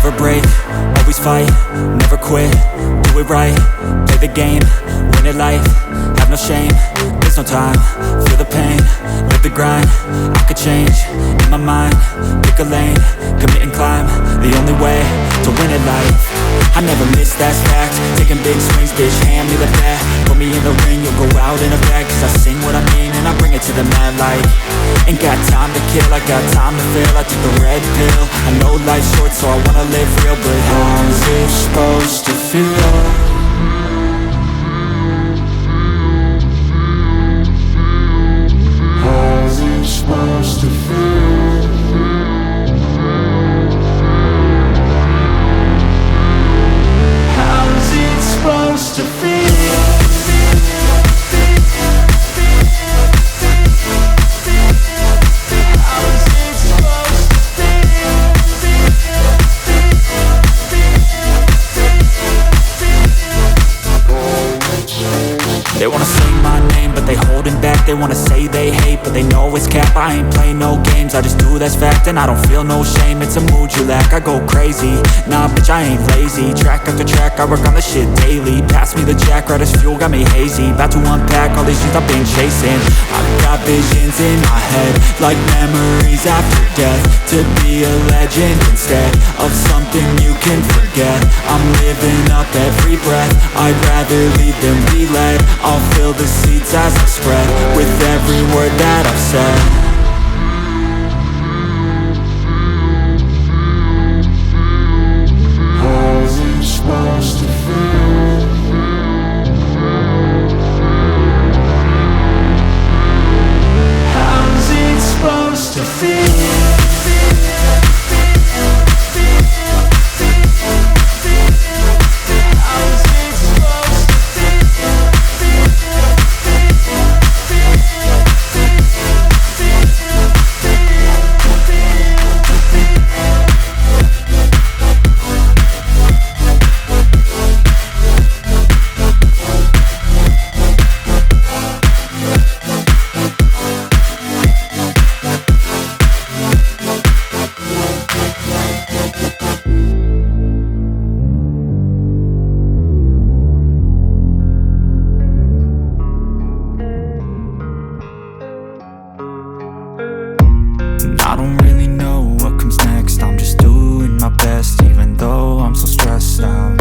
never break, always fight, never quit, do it right, play the game, win it life, have no shame, there's no time, feel the pain, live the grind, I could change, in my mind, pick a lane, commit and climb, the only way to win at life. I never miss, that's fact, taking big swings, bitch, hand me the bat, put me in the ring, you'll go out in a bag, cause I sing what I mean and I bring it to the mad light. Ain't got time to kill, I got time to feel, I took the red pill, I know life's short so I wanna live real, but how's it supposed to feel? How's it supposed to feel? How's it supposed to feel? They wanna say my name, but they holding back. They wanna say they hate, but they know it's cap. I ain't play no games, I just do, that's fact. And I don't feel no shame, it's a mood you lack. I go crazy, nah bitch I ain't lazy. Track after track, I work on this shit daily. Pass me the jack, right as fuel, got me hazy. About to unpack all these things I've been chasing. I've got visions in my head, like memories after death. To be a legend instead of something you can forget. I'm living up every breath, I'd rather lead than be led. I'll fill the seeds as I spread with every word that I've said. How's it supposed to feel? How's it supposed to feel? I don't really know what comes next, I'm just doing my best, even though I'm so stressed out.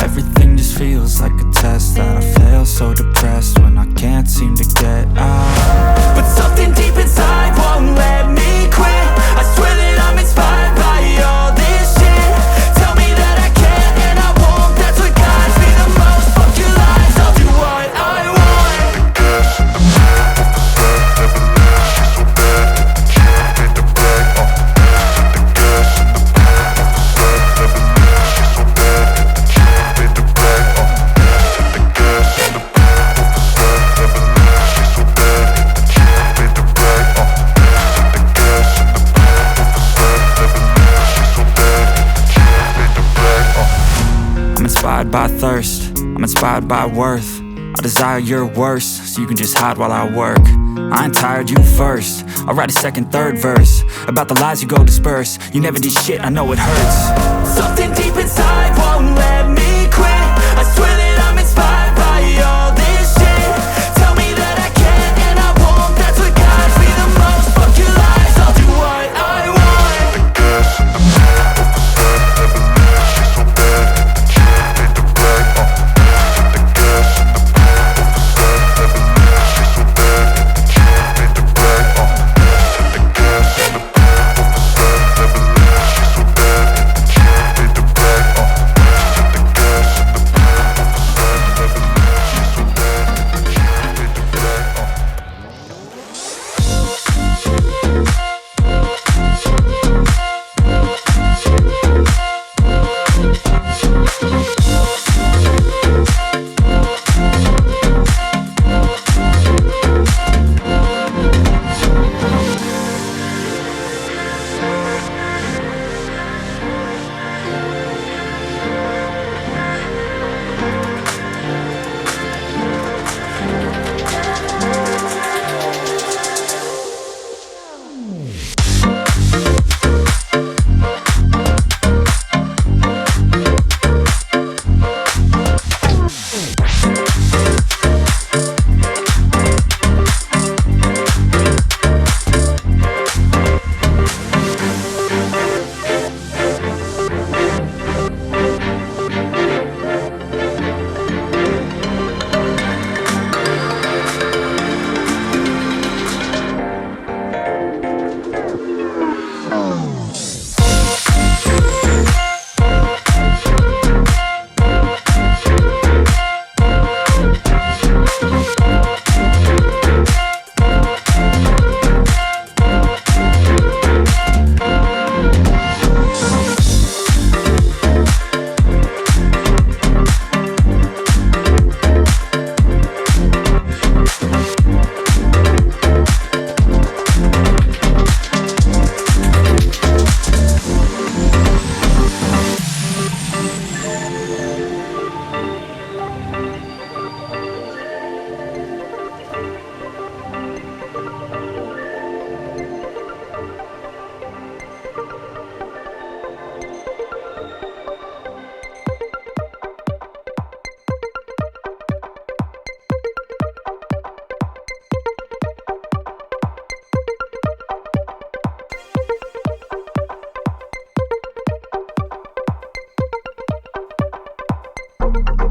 Everything just feels like a test that I fail, so depressed when I can't seem to get out. But something deep inside won't let me quit. I swear that I'm inspired by all this shit. Tell me that I can't and I won't, that's what guides me the most. Fuck your lies, I'll do what I want. Inspired by thirst, I'm inspired by worth. I desire your worst, so you can just hide while I work. I ain't tired, you first. I'll write a second, third verse about the lies you go disperse. You never did shit, I know it hurts. Something deep inside won't let me quit. I swear that I'm inspired by all this shit. Tell me that I can't and I won't, that's what guides me the most. Fuck your lies, I'll do what I want. Zapraszam.